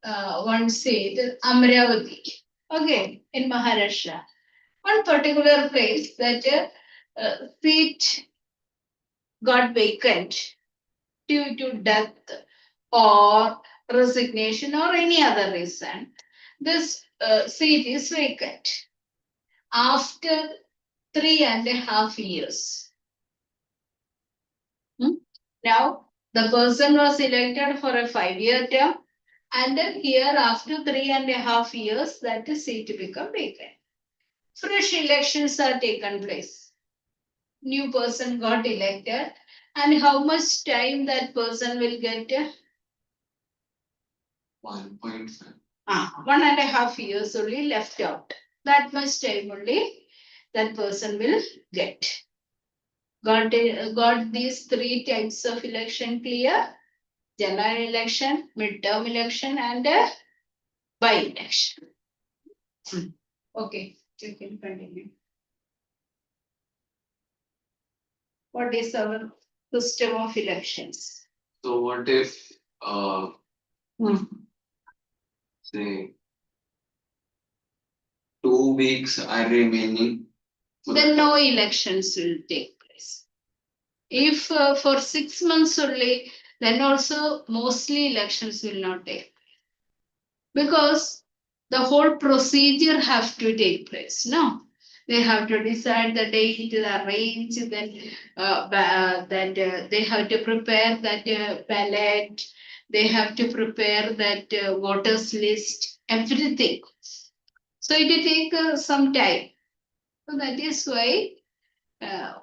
one seat, Amravati, okay, in Maharashtra. One particular place that seat got vacant due to death or resignation or any other reason. This seat is vacant after 3.5 years. Now, the person was elected for a 5-year term, and then here after 3.5 years, that seat become vacant. Fresh elections are taken place. New person got elected, and how much time that person will get? 1.5. 1.5 years only left out. That much time only that person will get. Got these three types of election clear? General election, midterm election, and by-election. Okay, you can continue. What is our system of elections? So what if say 2 weeks are remaining? Then no elections will take place. If for 6 months only, then also mostly elections will not take place. Because the whole procedure have to take place. No, they have to decide the date, the arrange, then they have to prepare that ballot. They have to prepare that voters list, everything. So it will take some time. So that is why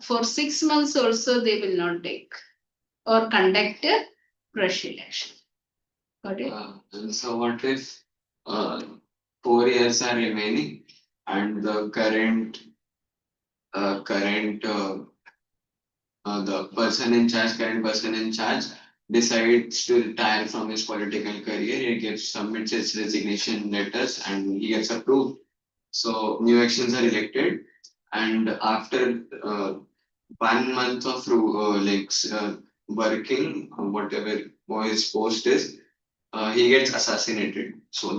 for 6 months also they will not take or conduct a fresh election. Got it? And so what if 4 years are remaining and the current the current person in charge decides to retire from his political career. He submits his resignation letters and he gets approved. So new elections are elected, and after 1 month of working, whatever his post is, he gets assassinated. So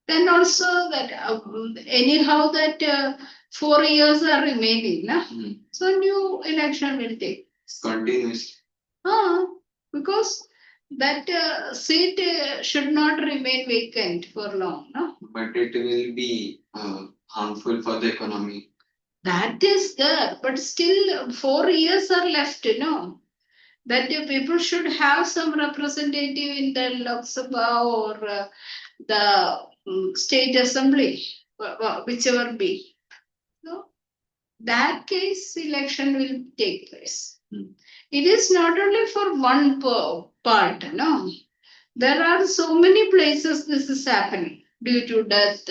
then also that anyhow that 4 years are remaining, na? So new election will take continuously. Because that seat should not remain vacant for long, no? But it will be harmful for the economy. That is there, but still 4 years are left, no? That people should have some representative in the Lok Sabha or the state assembly, whichever be. So that case election will take place. It is not only for one part, no. There are so many places this is happening due to death,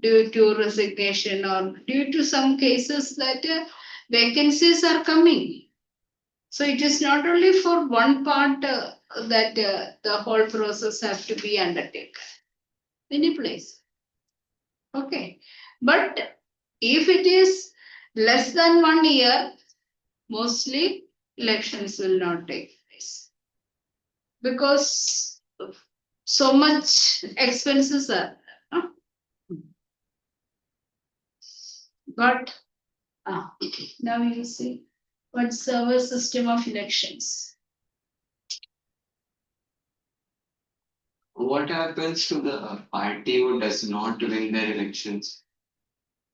due to resignation, or due to some cases that vacancies are coming. So it is not only for one part that the whole process has to be undertaken. Many places. Okay. But if it is less than 1 year, mostly elections will not take place. Because so much expenses are there. But now you see what's our system of elections. What happens to the party who does not win their elections?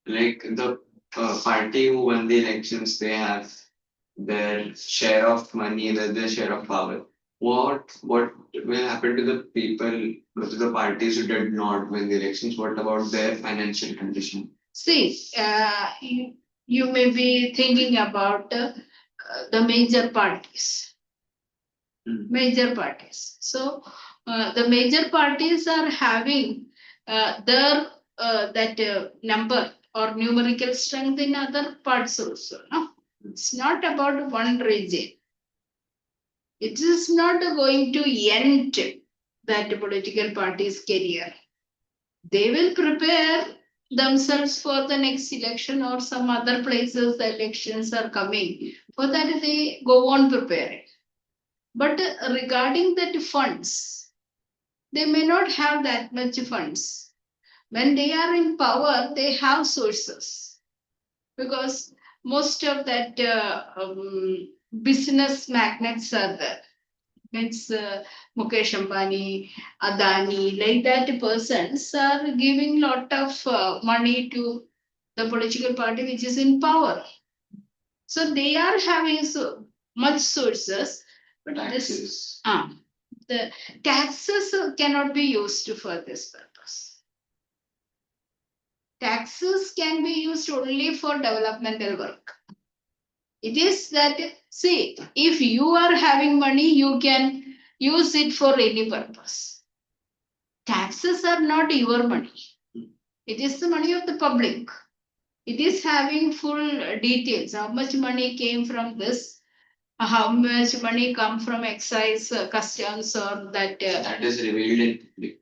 Like the party who won the elections, they have their share of money, their share of power. What will happen to the people, to the parties who did not win the elections? What about their financial condition? See, you may be thinking about the major parties. Major parties. So the major parties are having their that number or numerical strength in other parts also. No? It's not about one region. It is not going to end that political party's career. They will prepare themselves for the next election or some other places the elections are coming. For that, they go on preparing. But regarding the funds, they may not have that much funds. When they are in power, they have sources because most of that business magnates are there. Means Mukesh Ambani, Adani, like that persons are giving lot of money to the political party which is in power. So they are having so much sources, but Taxes. The taxes cannot be used for this purpose. Taxes can be used only for developmental work. It is that, see, if you are having money, you can use it for any purpose. Taxes are not your money. It is the money of the public. It is having full details. How much money came from this? How much money come from excise, customs, or that? That is revealed in public.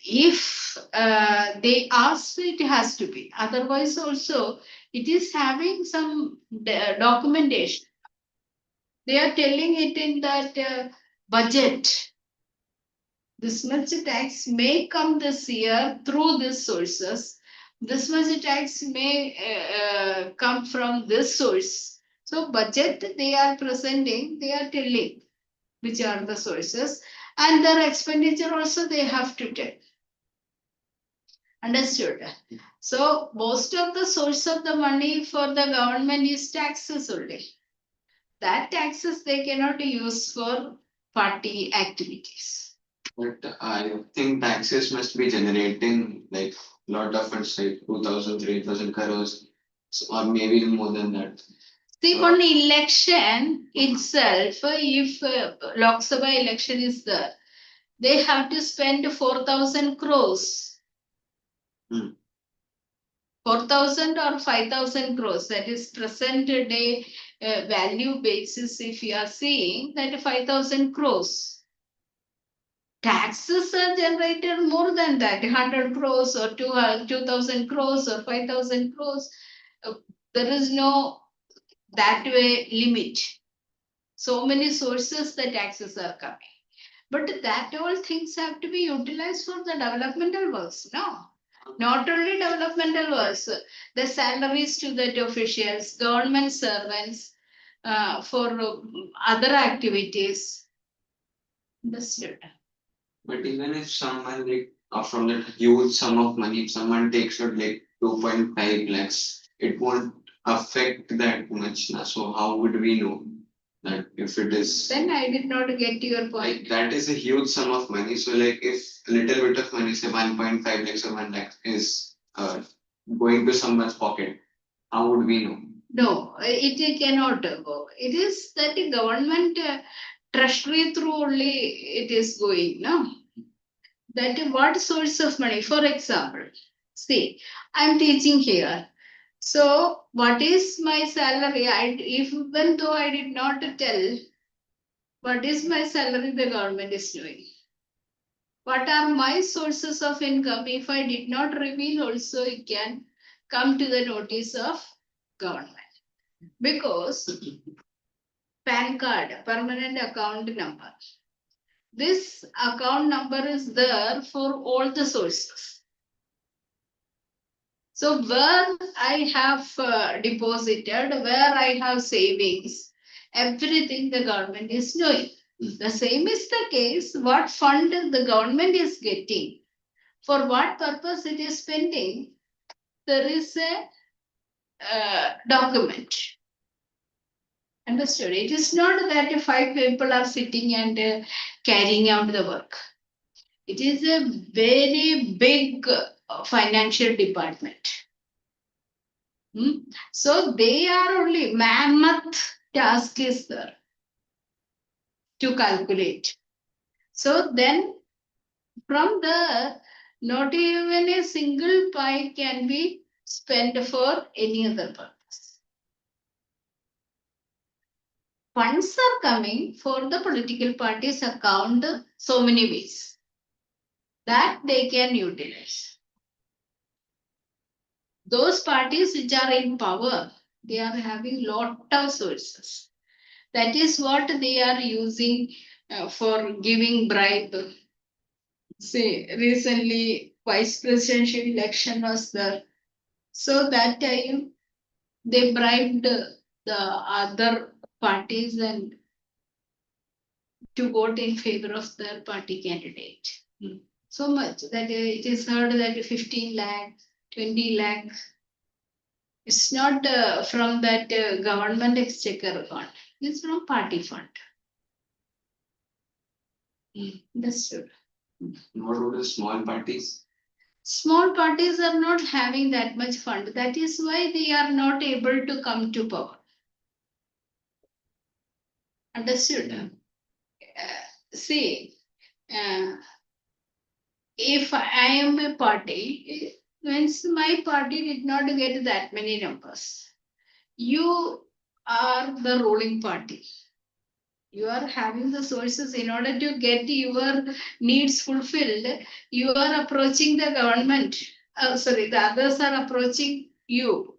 If they ask, it has to be. Otherwise, also, it is having some documentation. They are telling it in that budget. This much tax may come this year through these sources. This much tax may come from this source. So, budget they are presenting, they are telling which are the sources, and their expenditure also they have to tell. Understood? So, most of the source of the money for the government is taxes only. That taxes they cannot use for party activities. But I think taxes must be generating like lot of funds, like 2,000, 3,000 crores, or maybe even more than that. See, on the election itself, if Lok Sabha election is there, they have to spend 4,000 crores. 4,000 or 5,000 crores, that is present day value basis. If you are seeing that 5,000 crores, taxes are generated more than that, 100 crores or 2,000 crores or 5,000 crores. There is no that way limit. So many sources the taxes are coming. But that all things have to be utilized for the developmental works. No, not only developmental works, the salaries to the officials, government servants, for other activities. Understood. But even if someone like from that huge sum of money, if someone takes out like 2.5 lakhs, it won't affect that much. So how would we know that if it is? Then I did not get your point. Like that is a huge sum of money. So like if a little bit of money, say 1.5 lakhs or 1 lakh is going to someone's pocket, how would we know? No, it cannot go. It is that the government treasury through only it is going. No, that what source of money? For example, see, I'm teaching here. So, what is my salary? Even though I did not tell what is my salary, the government is doing. What are my sources of income? If I did not reveal, also it can come to the notice of government. Because PAN card, permanent account number. This account number is there for all the sources. So where I have deposited, where I have savings, everything the government is knowing. The same is the case. What fund the government is getting, for what purpose it is spending, there is a document. Understood? It is not that 5 people are sitting and carrying out the work. It is a very big financial department. So they are only mammoth task is there to calculate. So then from there, not even a single pie can be spent for any other purpose. Funds are coming for the political parties' account so many ways that they can utilize. Those parties which are in power, they are having lot of sources. That is what they are using for giving bribe. See, recently vice presidential election was there. So that time they bribed the other parties and to vote in favor of their party candidate. So much that it is heard that 15 lakh, 20 lakh. It's not from that government exchequer account. It's from party fund. Understood. What about the small parties? Small parties are not having that much fund. That is why they are not able to come to power. Understood? See, if I am a party, means my party did not get that many numbers. You are the ruling party. You are having the sources in order to get your needs fulfilled. You are approaching the government. Sorry, the others are approaching you.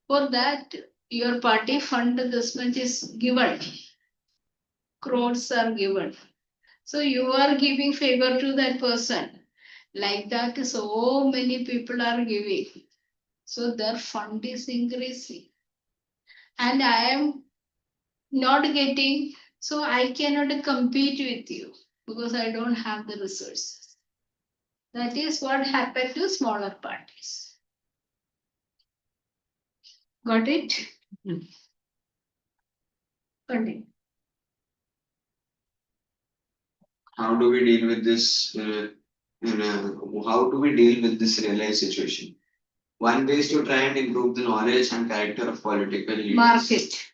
For that, your party fund this much is given. Crores are given. So you are giving favor to that person. Like that, so many people are giving. So their fund is increasing. And I am not getting, so I cannot compete with you because I don't have the resources. That is what happened to smaller parties. Got it? Continue. How do we deal with this? How do we deal with this realized situation? One way is to try and improve the knowledge and character of political leaders. Market.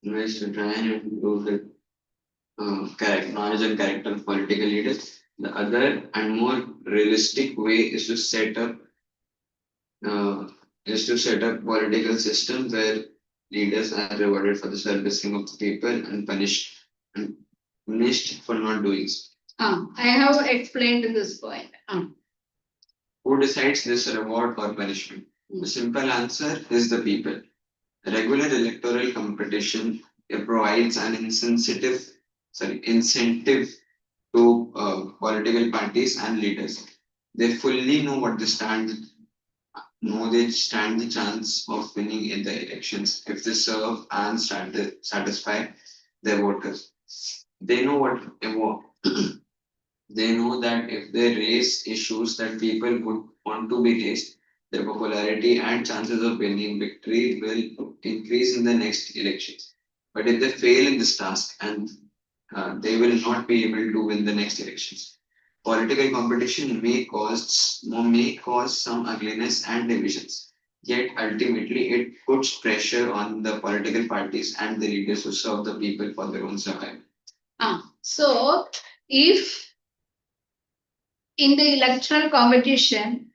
Ways to try and improve the knowledge and character of political leaders. The other and more realistic way uh, is to set up political system where leaders are rewarded for the servicing of the people and punished for not doing so. I have explained this point. Who decides this reward or punishment? The simple answer is the people. Regular electoral competition provides an incentive to political parties and leaders. They fully know they stand the chance of winning in the elections if they serve and satisfy their voters. They know they know that if they raise issues that people would want to be raised, their popularity and chances of winning victory will increase in the next elections. But if they fail in this task and they will not be able to win the next elections. Political competition may cause some ugliness and divisions. Yet ultimately, it puts pressure on the political parties and the leaders who serve the people for their own survival. So, if in the electoral competition,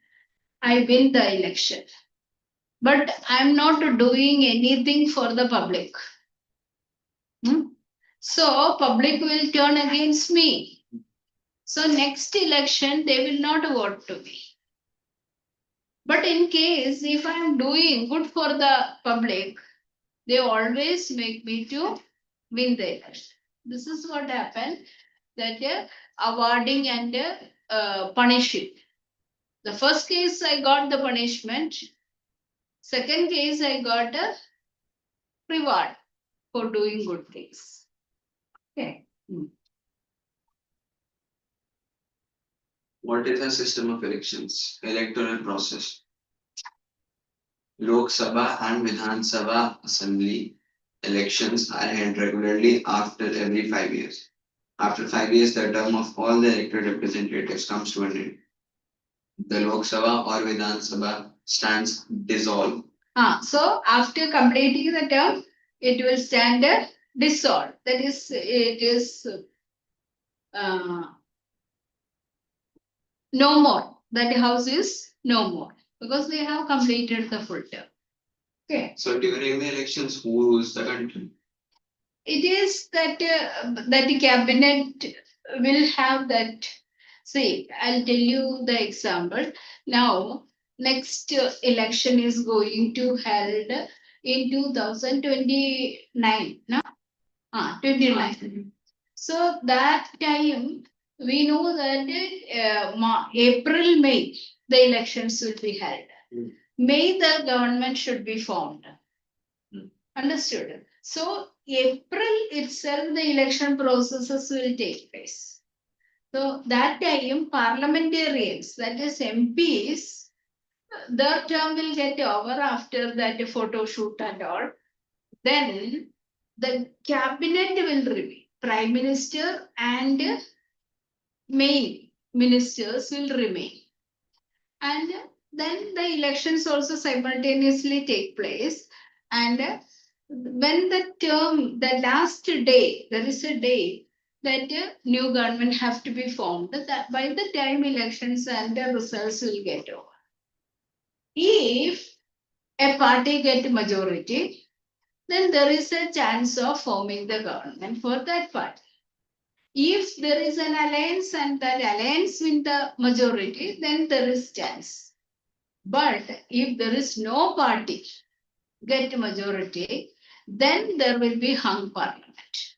I win the election, but I'm not doing anything for the public. So public will turn against me. So next election, they will not vote to me. But in case if I'm doing good for the public, they always make me to win the election. This is what happened, that awarding and punishing. The first case I got the punishment. Second case I got a reward for doing good things. Okay. What is a system of elections? Electoral process. Lok Sabha and Vidhan Sabha Assembly elections are held regularly after every 5 years. After 5 years, the term of all the elected representatives comes to an end. The Lok Sabha or Vidhan Sabha stands dissolved. So after completing the term, it will stand dissolved. That is, it is no more. That house is no more because they have completed the full term. Okay. So during the elections, who rules the country? It is that the cabinet will have that. See, I'll tell you the example. Now, next election is going to held in 2029. No? 29. So that time we know that April, May, the elections will be held. May the government should be formed. Understood. So April itself the election processes will take place. So that time parliamentarians, that is MPs, their term will get over after that photo shoot and all. Then the cabinet will remain. Prime Minister and main ministers will remain. And then the elections also simultaneously take place. And when the last day, there is a day that new government have to be formed. That by the time elections and the results will get over. If a party get majority, then there is a chance of forming the government for that party. If there is an alliance and that alliance win the majority, then there is chance. But if there is no party get majority, then there will be hung parliament.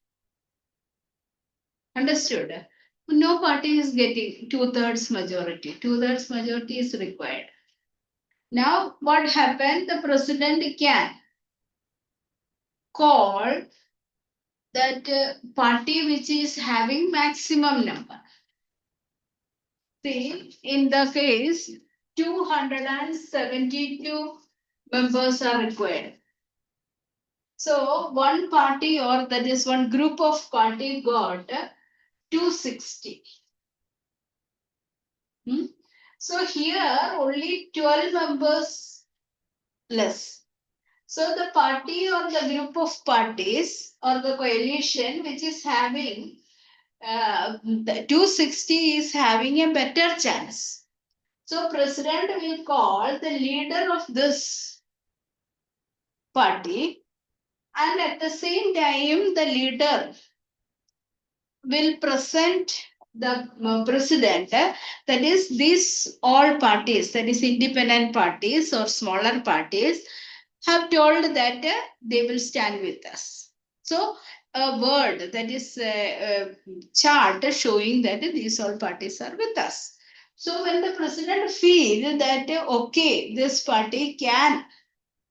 Understood? No party is getting 2/3 majority. 2/3 majority is required. Now, what happened? The president can call that party which is having maximum number. See, in the case, 272 members are required. So one party or that is one group of party got 260. So here only 12 members less. So the party or the group of parties or the coalition which is having the 260 is having a better chance. So president will call the leader of this party and at the same time the leader will present the president, that is these all parties, that is independent parties or smaller parties have told that they will stand with us. So a word, that is a chart showing that these all parties are with us. So when the president feels that okay, this party can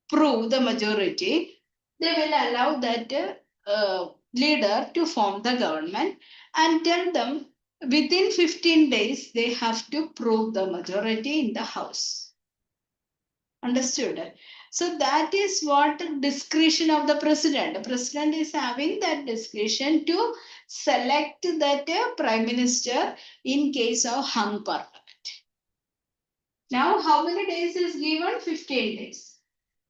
prove the majority, they will allow that leader to form the government and tell them within 15 days they have to prove the majority in the house. Understood? So that is what discretion of the president. The president is having that discretion to select that prime minister in case of hung parliament. Now, how many days is given? 15 days.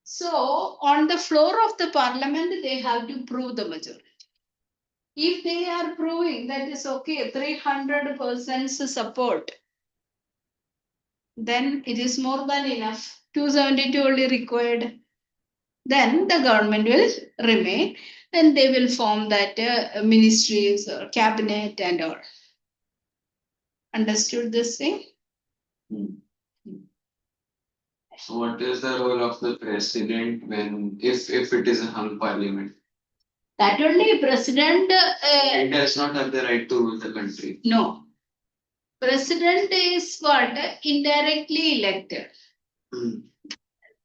So, on the floor of the parliament, they have to prove the majority. If they are proving that is okay, 300% support, then it is more than enough. 272 only required. Then the government will remain and they will form that ministries or cabinet and all. Understood this thing? So what is the role of the president when if it is a hung parliament? That only president. It does not have the right to rule the country. No. President is what? Indirectly elected.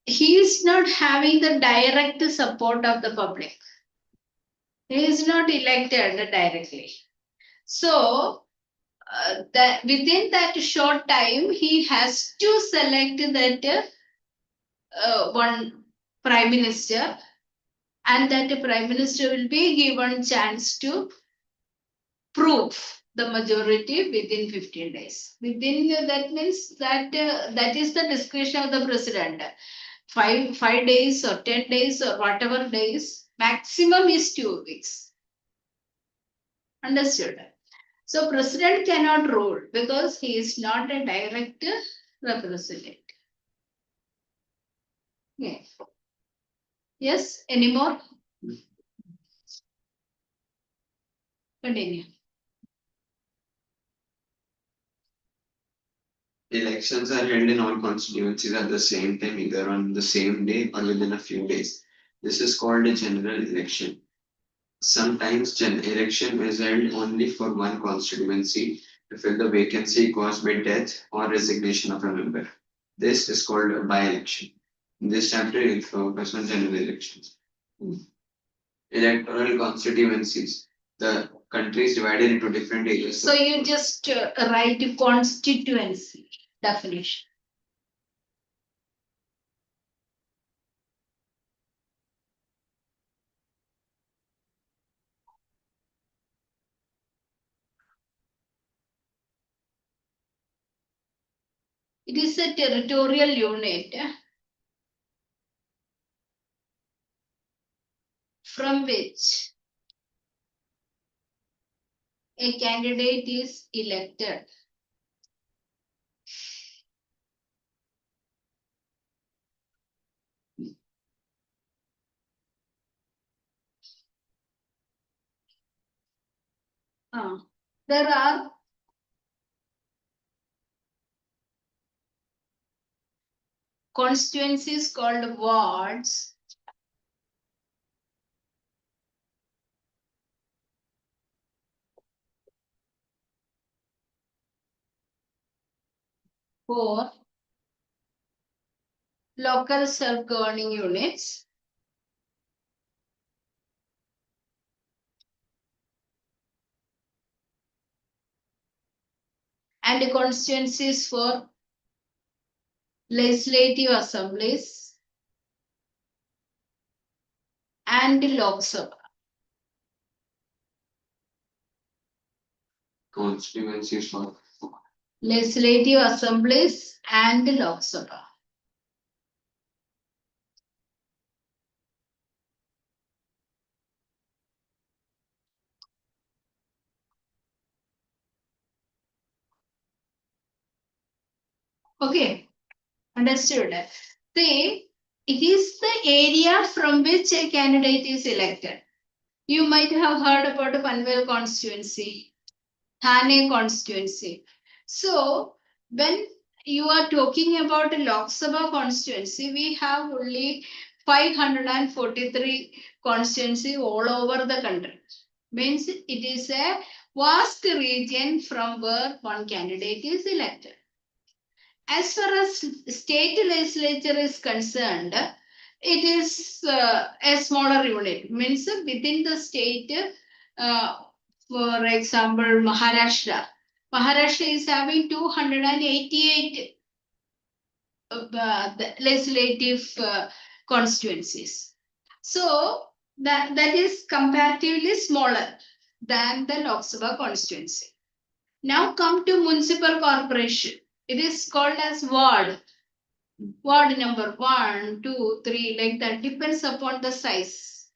He is not having the direct support of the public. He is not elected directly. So, within that short time, he has to select that one prime minister, and that prime minister will be given chance to prove the majority within 15 days. Within that means that is the discretion of the president. 5 days or 10 days or whatever days, maximum is 2 weeks. Understood? So president cannot rule because he is not a direct representative. Yes. Yes, any more? Continue. Elections are held in all constituencies at the same time, either on the same day or within a few days. This is called a general election. Sometimes election is held only for one constituency to fill the vacancy caused by death or resignation of a member. This is called a by-election. In this chapter, it focuses on general elections. Electoral constituencies. The country is divided into different areas. So you just write constituency definition. It is a territorial unit from which a candidate is elected. There are constituencies called wards. For local self-governing units. And constituencies for legislative assemblies and Lok Sabha. Constituencies for legislative assemblies and Lok Sabha. Okay, understood. See, it is the area from which a candidate is elected. You might have heard about Panvel constituency, Thane constituency. So, when you are talking about a Lok Sabha constituency, we have only 543 constituency all over the country. Means it is a vast region from where one candidate is elected. As far as state legislature is concerned, it is a smaller unit. Means within the state, for example, Maharashtra. Maharashtra is having 288 legislative constituencies. So that is comparatively smaller than the Lok Sabha constituency. Now come to municipal corporation. It is called as ward. Ward number 1, 2, 3, like that depends upon the size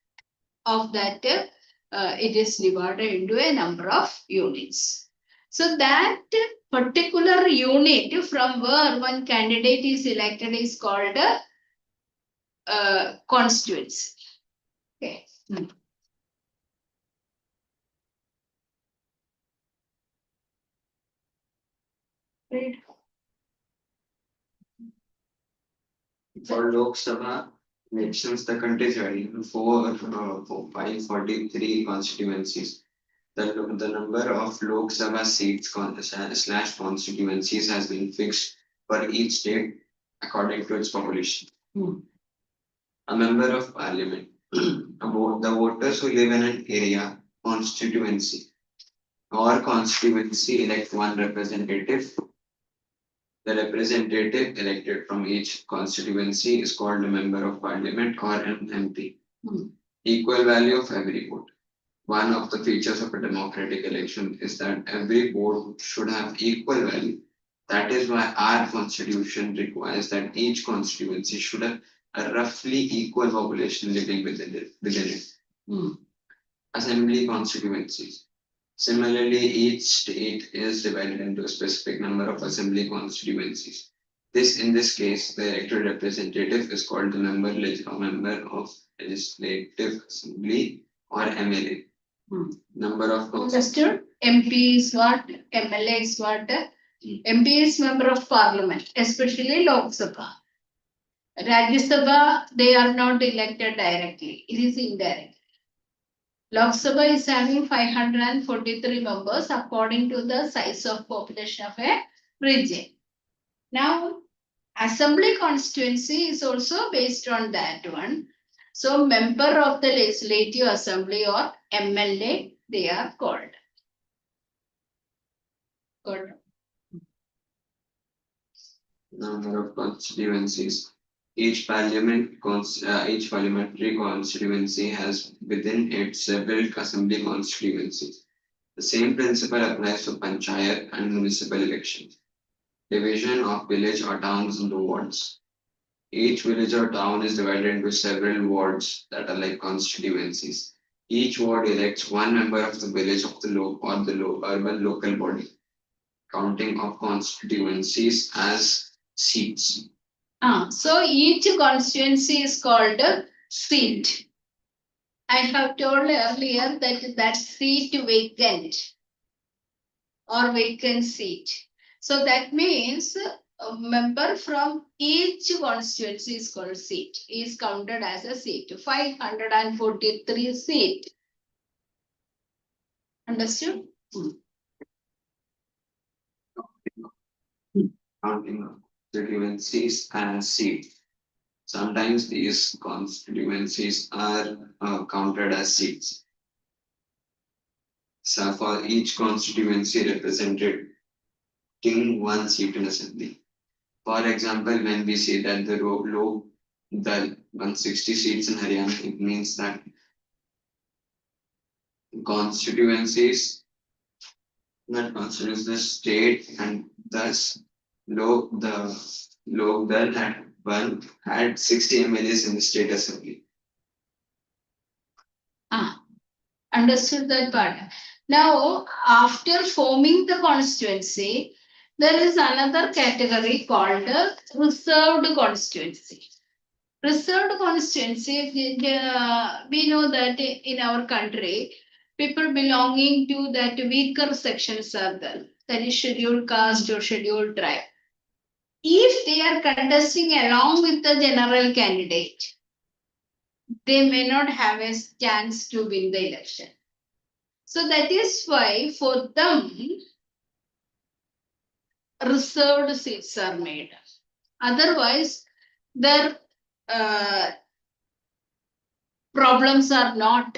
of that. It is divided into a number of units. So that particular unit from where one candidate is elected is called a constituency. Okay. Right. For Lok Sabha elections, the country is divided into 543 constituencies. The number of Lok Sabha seats slash constituencies has been fixed for each state according to its population. A member of parliament. About the voters who live in an area, constituency elect one representative. The representative elected from each constituency is called a member of parliament or an MP. Equal value of every vote. One of the features of a democratic election is that every vote should have equal value. That is why our constitution requires that each constituency should have a roughly equal population living within it. Assembly constituencies. Similarly, each state is divided into a specific number of assembly constituencies. In this case, the elected representative is called the member of legislative assembly or MLA. Number of Understood? MP is what? MLA is what? MP is member of parliament, especially Lok Sabha. Rajya Sabha, they are not elected directly. It is indirect. Lok Sabha is having 543 members according to the size of population of a region. Now, assembly constituency is also based on that one. So, member of the legislative assembly or MLA, they are called. Good. Number of constituencies. Each parliamentary constituency has within it several assembly constituencies. The same principle applies to panchayat and municipal elections. Division of village or towns into wards. Each village or town is divided into several wards that are like constituencies. Each ward elects one member of the village of the urban local body. Counting of constituencies as seats. So each constituency is called seat. I have told earlier that seat vacant or vacant seat. So that means a member from each constituency is called seat, is counted as a seat. 543 seat. Understood? Counting of constituencies as seats. Sometimes these constituencies are counted as seats. So for each constituency represented one seat in assembly. For example, when we say that the 160 seats in Haryana, it means that constituencies that constitutes the state and thus the Lok Dal had 60 MLAs in the state assembly. Understood that part. Now, after forming the constituency, there is another category called reserved constituency. Reserved constituency, we know that in our country, people belonging to that weaker sections are there, that is scheduled caste or scheduled tribe. If they are contesting along with the general candidate, they may not have a chance to win the election. So that is why for them, reserved seats are made. Otherwise, their problems are not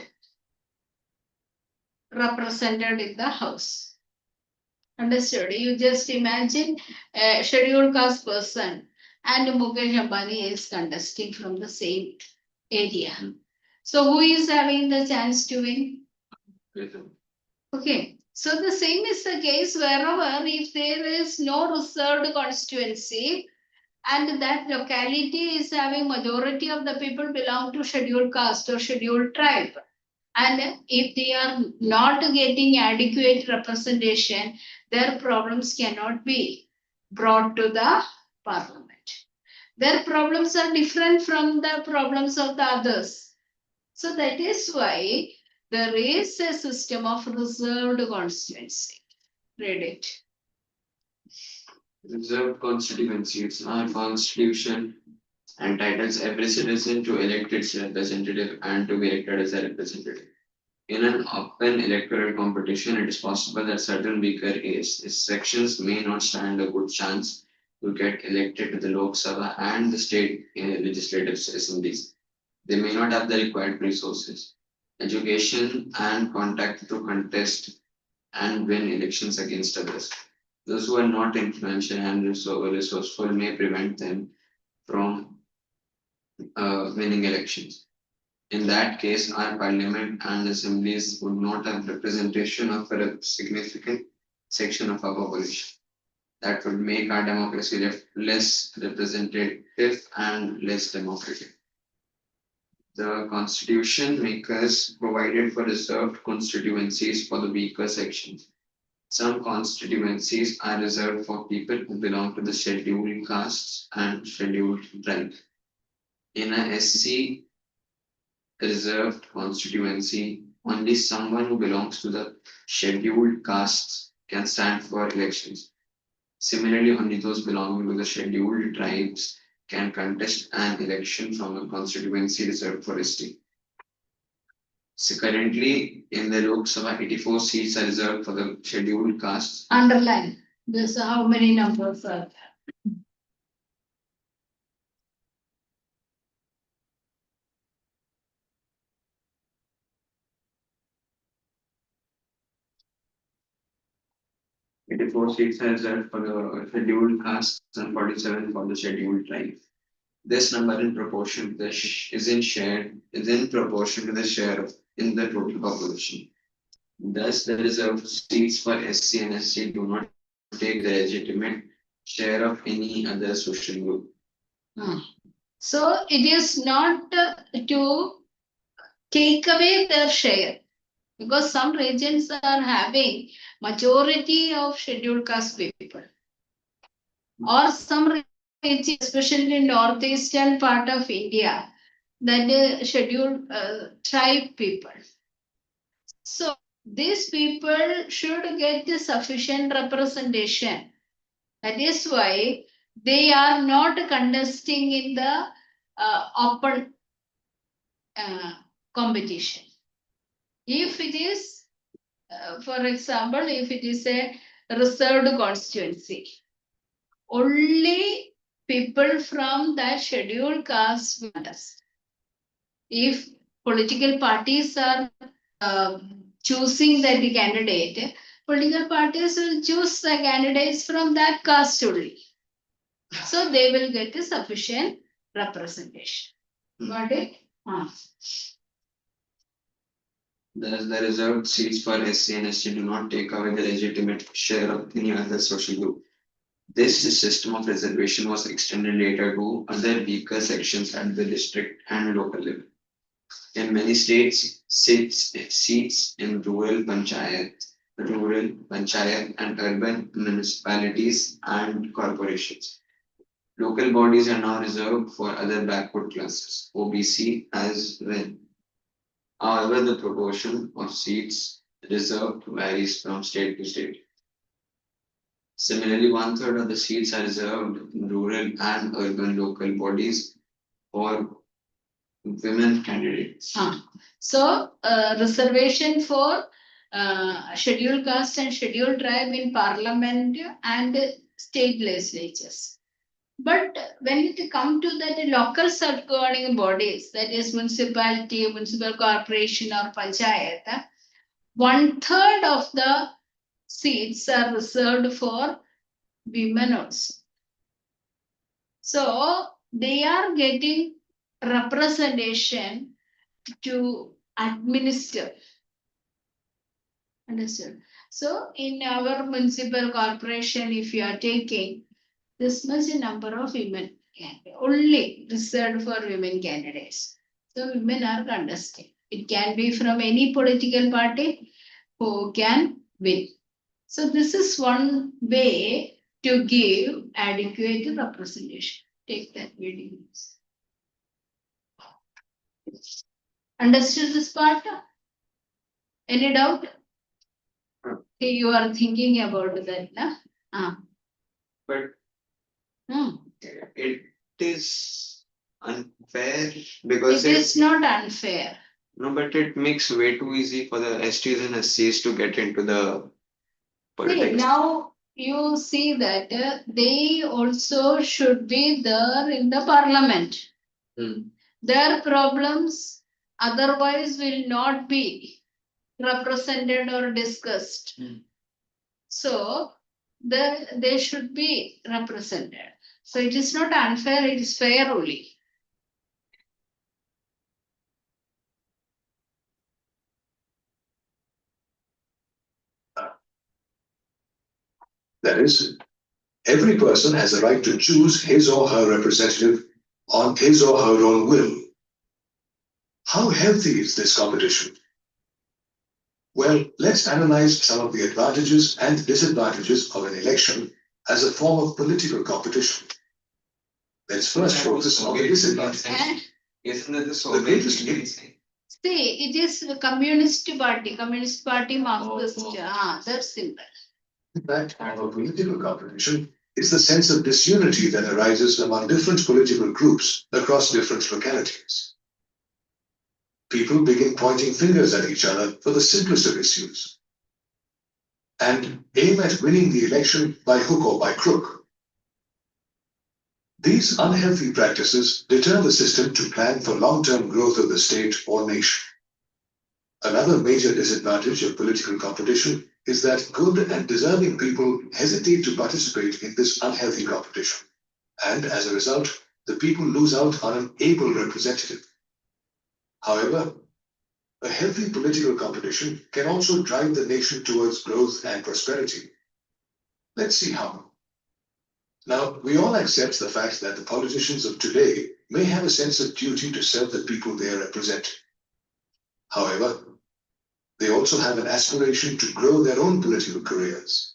represented in the house. Understood? You just imagine a scheduled caste person and Mukesh Ambani is contesting from the same area. So who is having the chance to win? Okay. So the same is the case wherever if there is no reserved constituency and that locality is having majority of the people belong to scheduled caste or scheduled tribe. And if they are not getting adequate representation, their problems cannot be brought to the parliament. Their problems are different from the problems of the others. So that is why there is a system of reserved constituency. Read it. Reserved constituencies. Our constitution entitles every citizen to elect its representative and to be elected as a representative. In an open electoral competition, it is possible that certain weaker sections may not stand a good chance to get elected to the Lok Sabha and the state legislative assemblies. They may not have the required resources, education, and contact to contest and win elections against others. Those who are not influential and resourceful may prevent them from winning elections. In that case, our parliament and assemblies would not have representation of a significant section of our population. That would make our democracy less representative and less democratic. The constitution makers provided for reserved constituencies for the weaker sections. Some constituencies are reserved for people who belong to the scheduled castes and scheduled tribes. In a SC reserved constituency, only someone who belongs to the scheduled castes can stand for elections. Similarly, only those belonging to the scheduled tribes can contest an election from a constituency reserved for ST. So currently in the Lok Sabha, 84 seats are reserved for the scheduled castes. Underline this. How many numbers are there? 84 seats are reserved for the scheduled castes and 47 for the scheduled tribe. This number in proportion is in proportion to the share of in the total population. Thus, the reserved seats for SC and ST do not take the legitimate share of any other social group. So it is not to take away their share, because some regions are having majority of scheduled caste people, or some regions, especially in northeastern part of India, that is scheduled tribe people. So these people should get the sufficient representation. That is why they are not contesting in the open competition. If it is, for example, if it is a reserved constituency, only people from that scheduled caste will contest. If political parties are choosing that candidate, political parties will choose the candidates from that caste only. So they will get a sufficient representation. Got it? Thus, the reserved seats for SC and ST do not take away the legitimate share of any other social group. This system of reservation was extended later to other weaker sections at the district and local level. In many states, seats in rural panchayat, and urban municipalities and corporations. Local bodies are now reserved for other backward classes, OBC, as well. However, the proportion of seats reserved varies from state to state. Similarly, one-third of the seats are reserved in rural and urban local bodies for women candidates. So, reservation for scheduled caste and scheduled tribe in parliament and state legislatures. But when it comes to that local self-governing bodies, that is municipality, municipal corporation or panchayat, 1/3 of the seats are reserved for women also. So they are getting representation to administer. Understood? So in our municipal corporation, if you are taking this much number of women, only reserved for women candidates. So women are contesting. It can be from any political party who can win. So this is one way to give adequate representation. Take that video. Understood this part? Any doubt? Okay, you are thinking about that, na? But it is unfair because it is not unfair. No, but it makes way too easy for the STs and SCs to get into the politics. See, now you see that they also should be there in the parliament. Their problems otherwise will not be represented or discussed. So they should be represented. So it is not unfair, it is fair only. That is, every person has the right to choose his or her representative on his or her own will. How healthy is this competition? Well, let's analyze some of the advantages and disadvantages of an election as a form of political competition. Let's first focus on the disadvantages. Isn't that the greatest See, it is the Communist Party Marxist. That's simple. The impact of a political competition is the sense of disunity that arises among different political groups across different localities. people begin pointing fingers at each other for the simplest of issues and aim at winning the election by hook or by crook. These unhealthy practices deter the system to plan for long-term growth of the state or nation. Another major disadvantage of political competition is that good and deserving people hesitate to participate in this unhealthy competition. And as a result, the people lose out on an able representative. However, a healthy political competition can also drive the nation towards growth and prosperity. Let's see how. Now, we all accept the fact that the politicians of today may have a sense of duty to serve the people they represent. However, they also have an aspiration to grow their own political careers.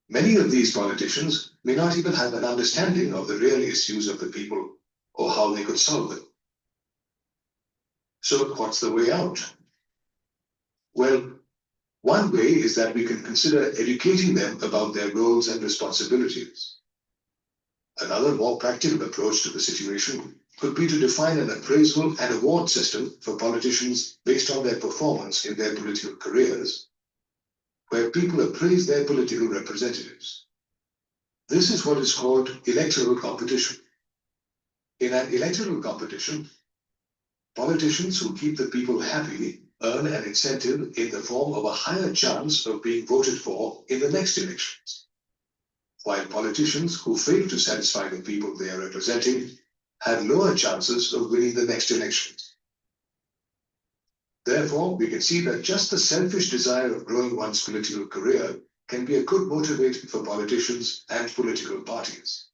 Many of these politicians may not even have an understanding of the real issues of the people or how they could solve them. So, what's the way out? Well, one way is that we can consider educating them about their roles and responsibilities. Another more practical approach to the situation could be to define an appraisal and award system for politicians based on their performance in their political careers, where people appraise their political representatives. This is what is called electoral competition. In an electoral competition, politicians who keep the people happy earn an incentive in the form of a higher chance of being voted for in the next elections, while politicians who fail to satisfy the people they are representing have lower chances of winning the next elections. Therefore, we can see that just the selfish desire of growing one's political career can be a good motivator for politicians and political parties.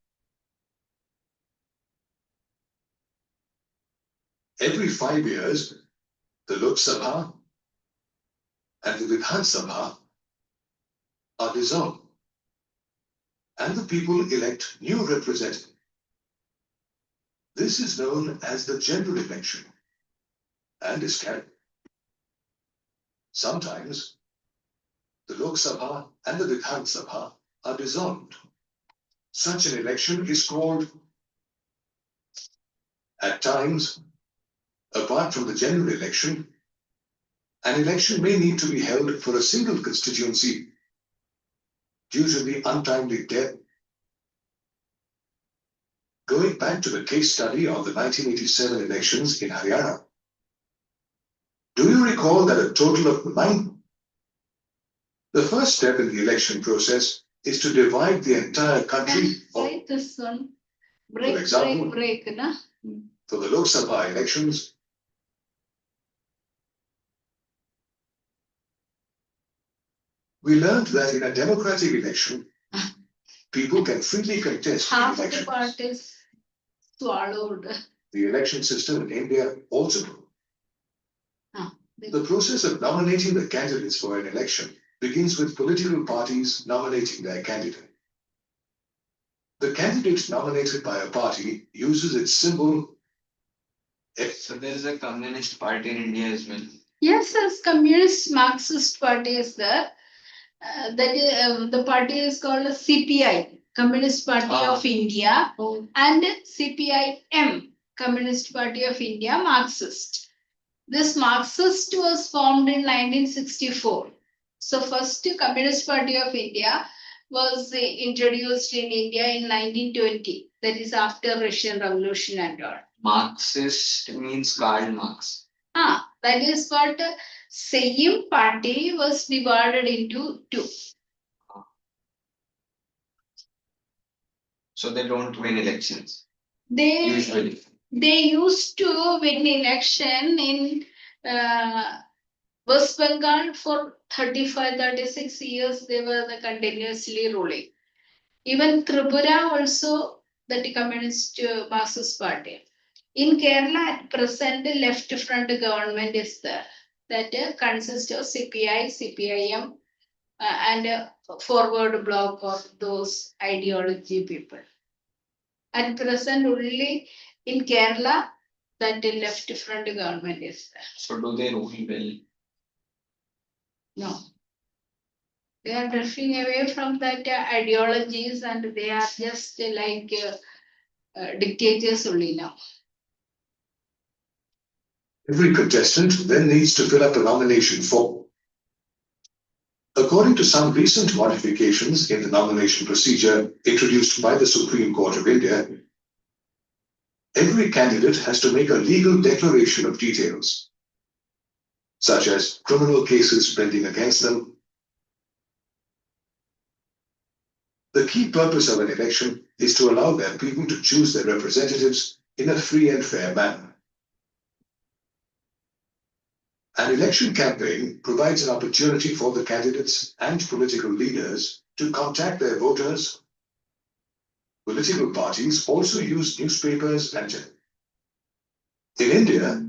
Every 5 years, the Lok Sabha and the Vidhan Sabha are dissolved, and the people elect new representatives. This is known as the general election and is carried. Sometimes, the Lok Sabha and the Vidhan Sabha are dissolved. Such an election is called, at times, apart from the general election, an election may need to be held for a single constituency due to the untimely death. Going back to the case study of the 1987 elections in Haryana, do you recall that a total of 9? The first step in the election process is to divide the entire country. Say this one. For example, break, na? For the Lok Sabha elections, we learned that in a democratic election, people can freely contest Half the of the elections. parties swallowed. The election system in India also grew. The process of nominating the candidates for an election begins with political parties nominating their candidate. The candidate nominated by a party uses its symbol. So there is a communist party in India as well. Yes, communist Marxist party is there. The party is called CPI, Communist Party of India, and CPIM, Communist Party of India, Marxist. This Marxist was formed in 1964. So first Communist Party of India was introduced in India in 1920. That is after Russian Revolution and all. Marxist means Karl Marx. That is what same party was divided into two. So they don't win elections. Usually. They used to win election in West Bengal for 35, 36 years. They were continuously ruling. Even Tripura also, the Communist Marxist Party. In Kerala, at present, left front government is there. That consists of CPI, CPIM, and forward bloc of those ideology people. At present, only in Kerala, that left front government is there. So do they rule well? No. They are drifting away from that ideologies, and they are just like dictators only now. Every contestant then needs to fill up a nomination form. According to some recent modifications in the nomination procedure introduced by the Supreme Court of India, every candidate has to make a legal declaration of details, such as criminal cases pending against them. The key purpose of an election is to allow their people to choose their representatives in a free and fair manner. An election campaign provides an opportunity for the candidates and political leaders to contact their voters. Political parties also use newspapers and in India,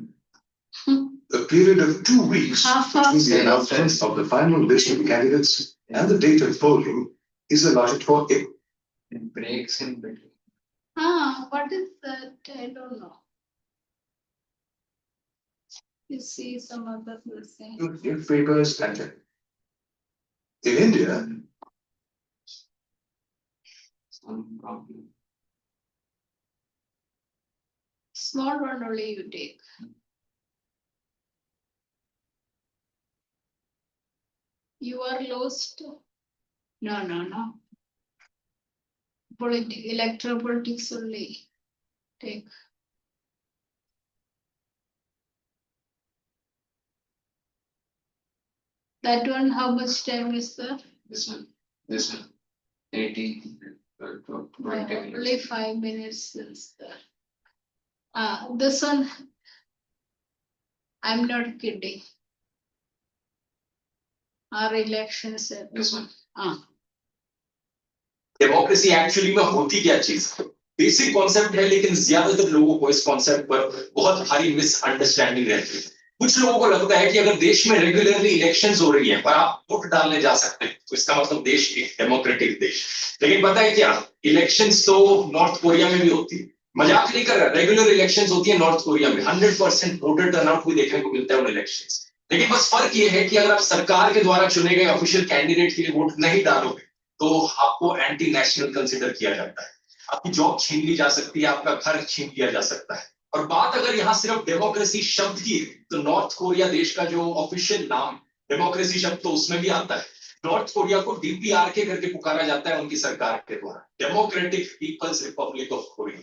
a period of 2 weeks between the announcement of the final list of candidates and the date of polling is allotted for it. It breaks in between. What is that? I don't know. You see some other thing. Newspapers and in India, Some problem. Small one only you take. You are lost. No. Electoral politics only. Take. That one, how much time is there? This one. 18, 20 minutes. Only 5 minutes is there. This one, I'm not kidding. Our elections. This one. Democracy actually में होती क्या चीज है? Basic concept है, लेकिन ज्यादातर लोगों को इस कॉन्सेप्ट पर बहुत भारी मिसअंडरस्टैंडिंग रहती है। कुछ लोगों को लगता है कि अगर देश में रेगुलरली इलेक्शंस हो रही हैं और आप वोट डालने जा सकते हैं तो इसका मतलब देश एक डेमोक्रेटिक देश। लेकिन पता है क्या, इलेक्शंस तो नॉर्थ कोरिया में भी होती है। मजाक नहीं कर रहा, रेगुलर इलेक्शंस होती है नॉर्थ कोरिया में, 100% वोटर टर्नआउट भी देखने को मिलता है उन इलेक्शंस। लेकिन बस फर्क ये है कि अगर आप सरकार के द्वारा चुने गए ऑफिशियल कैंडिडेट के लिए वोट नहीं डालोगे तो आपको एंटी नेशनल कंसिडर किया जाता है, आपकी जॉब छीन ली जा सकती है, आपका घर छीन लिया जा सकता है। और बात अगर यहाँ सिर्फ डेमोक्रेसी शब्द की है तो नॉर्थ कोरिया देश का जो ऑफिशियल नाम डेमोक्रेसी शब्द तो उसमें भी आता है। नॉर्थ कोरिया को डीपीआरके करके पुकारा जाता है उनकी सरकार के द्वारा, Democratic People's Republic of Korea.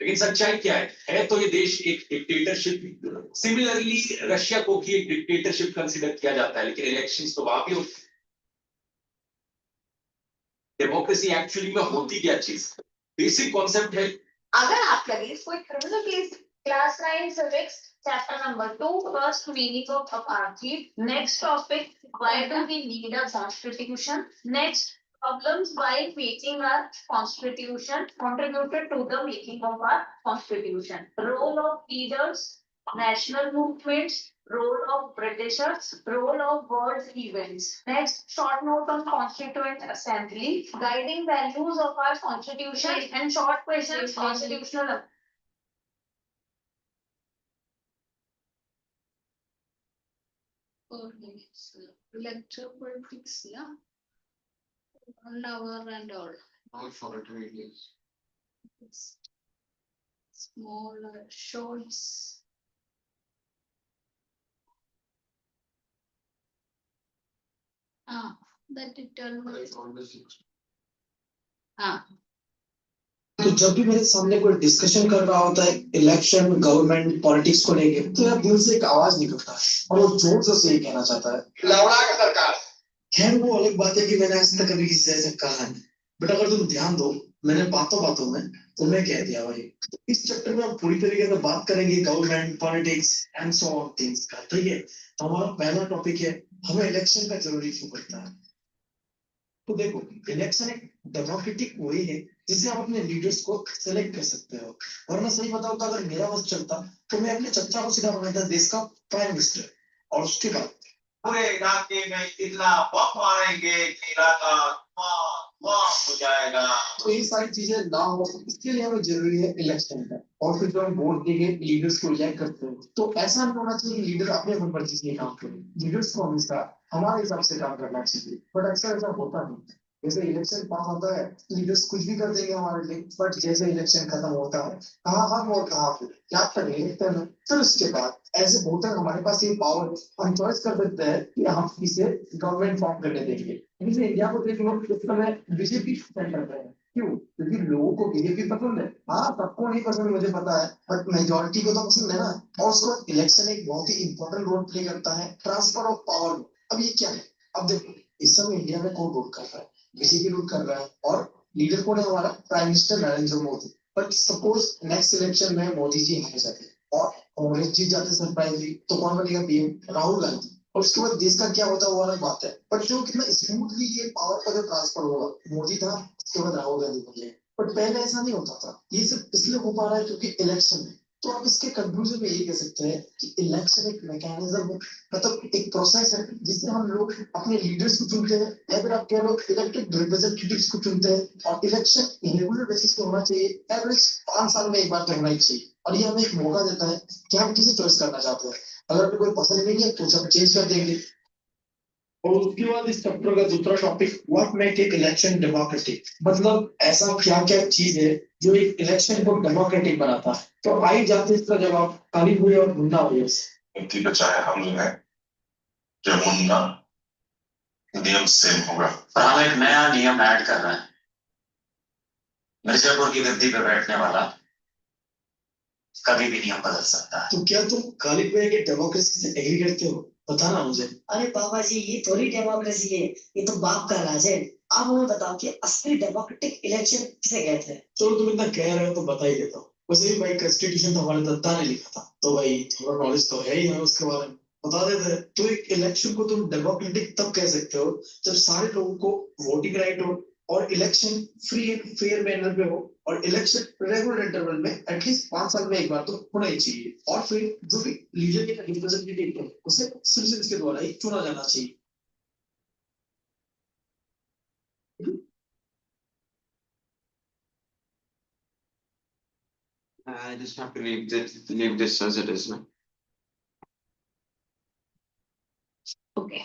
लेकिन सच्चाई क्या है तो ये देश एक डिक्टेटरशिप। सिमिलरली रशिया को भी एक डिक्टेटरशिप कंसिडर किया जाता है, लेकिन इलेक्शंस तो वहां भी होती है। डेमोक्रेसी एक्चुअली में होती क्या चीज है? बेसिक कॉन्सेप्ट है। अगर आप लगे कोई criminal case, class 9 civics chapter number 2 first meaning of apartheid, next topic why do we need a constitution, next problems while making our constitution, contributed to the making of our constitution, role of leaders, national movements, role of Britishers, role of world events. Next, short note on Constituent Assembly, guiding values of our constitution, and short questions, constitutional. 4 minutes. Electoral politics, yeah. 1 hour and all. All short videos. It's small shorts. That it always. तो जब भी मेरे सामने कोई discussion कर रहा होता है इलेक्शन, गवर्नमेंट, पॉलिटिक्स को लेके, तो यार दिल से एक आवाज निकलता है और वो जोर से ये कहना चाहता है लौड़ा का सरकार। खैर वो अलग बात है कि मैंने आज तक कभी किसी से ऐसा कहा है, बट अगर तुम ध्यान दो मैंने बातों में तुम्हें कह दिया भाई। तो इस चैप्टर में हम पूरी तरीके से बात करेंगे government, politics and so on things का। ठीक है, तो हमारा पहला टॉपिक है हमें इलेक्शन का जरूरी क्यों पड़ता है। तो देखो, इलेक्शन एक डेमोक्रेटिक वही है जिससे आप अपने लीडर्स को सेलेक्ट कर सकते हो। और मैं सही बताऊं तो अगर मेरा बस चलता तो मैं अपने चचा को सीधा बनाता देश का प्राइम मिनिस्टर, और उसके बाद पूरे इलाके में इतना बम मारेंगे कि इलाका हो जाएगा। तो ये सारी चीजें ना हो, इसके लिए हमें जरूरी है इलेक्शन का। और फिर जो हम वोट देके लीडर्स को इलेक्ट करते हैं तो ऐसा नहीं होना चाहिए कि लीडर अपने मर्जी से काम करे, लीडर्स को हमेशा हमारे हिसाब से काम करना चाहिए, बट अक्सर ऐसा होता नहीं। जैसे इलेक्शन पास होता है, लीडर्स कुछ भी कर देंगे हमारे लिए, बट जैसे इलेक्शन खत्म होता है, कहाँ हम और कहाँ फिर क्या करेंगे देखते हैं। फिर उसके बाद एज ए वोटर हमारे पास ये पावर, हम चॉइस कर सकते हैं कि हम किसे गवर्नमेंट फॉर्म करने देंगे। जैसे इंडिया को देख लो, इस समय बीजेपी सेंटर पे है, क्यों? क्योंकि लोगों को बीजेपी पसंद है। हाँ, सबको नहीं पसंद मुझे पता है, बट मेजोरिटी को तो पसंद है ना। और उसको इलेक्शन एक बहुत ही इंपॉर्टेंट रोल प्ले करता है ट्रांसफर ऑफ पावर। अब ये क्या है? अब देखो, इस समय इंडिया में कौन रूल कर रहा है? बीजेपी रूल कर रहा है, और लीडर कौन है हमारा? Prime minister Narendra Modi. But suppose next election में मोदी जी हार जाते हैं और कांग्रेस जीत जाते सरप्राइजली, तो कौन बनेगा पीएम? राहुल गांधी। और उसके बाद देश का क्या होता है वो अलग बात है, बट जो कितना स्मूथली ये पावर का जो ट्रांसफर होगा, मोदी था, उसके बाद राहुल गांधी बन। बट पहले ऐसा नहीं होता था। ये सिर्फ इसलिए हो पा रहा है क्योंकि इलेक्शन है। तो आप इसके कंक्लूजन में ये कह सकते हैं कि इलेक्शन एक मैकेनिज्म है, मतलब एक प्रोसेस है जिससे हम लोग अपने लीडर्स को चुनते हैं, या फिर आप कह लो इलेक्टेड रिप्रेजेंटेटिव्स को चुनते हैं। और इलेक्शन रेगुलर बेसिस पे होना चाहिए, एवरेज 5 साल में एक बार तो होना ही चाहिए। और ये हमें एक मौका देता है कि हम किसे चॉइस करना चाहते हैं। अगर हमें कोई पसंद नहीं है तो सब चेंज कर देंगे। और उसके बाद इस चैप्टर का दूसरा टॉपिक, व्हाट मेक एक इलेक्शन डेमोक्रेटिक, मतलब ऐसा क्या क्या चीज है जो एक इलेक्शन को डेमोक्रेटिक बनाता है। तो आई जाते इसका जवाब खाली हुई और ढूंढना हुई। हिंदी का चाहे हम है जब उनका नियम सेम होगा, और हम एक नया नियम ऐड कर रहे हैं। मिर्जापुर की गद्दी पे बैठने वाला कभी भी नियम बदल सकता है। तो क्या तुम खालिद भाई के डेमोक्रेसी से एग्री करते हो? बताना मुझे। अरे पापा जी, ये थोड़ी डेमोक्रेसी है, ये तो बाप का राज है। आप हमें बताओ कि असली डेमोक्रेटिक इलेक्शन किसे कहते हैं? चलो तुम इतना कह रहे हो तो बता ही देता हूँ। वैसे भी भाई कॉन्स्टिट्यूशन तो हमारे दादा ने लिखा था, तो भाई थोड़ा नॉलेज तो है ही हमें उसके बारे में, बता देते हैं। तो एक इलेक्शन को तुम डेमोक्रेटिक तब कह सकते हो जब सारे लोगों को वोटिंग राइट हो, और election free and fair manner में हो, और इलेक्शन रेगुलर इंटरवल में एटलीस्ट 5 साल में एक बार तो होना ही चाहिए। और फिर जो भी लीडर या रिप्रेजेंटेटिव है उसे सिटीजन के द्वारा ही चुना जाना चाहिए। I just have to leave this as it is now. Okay.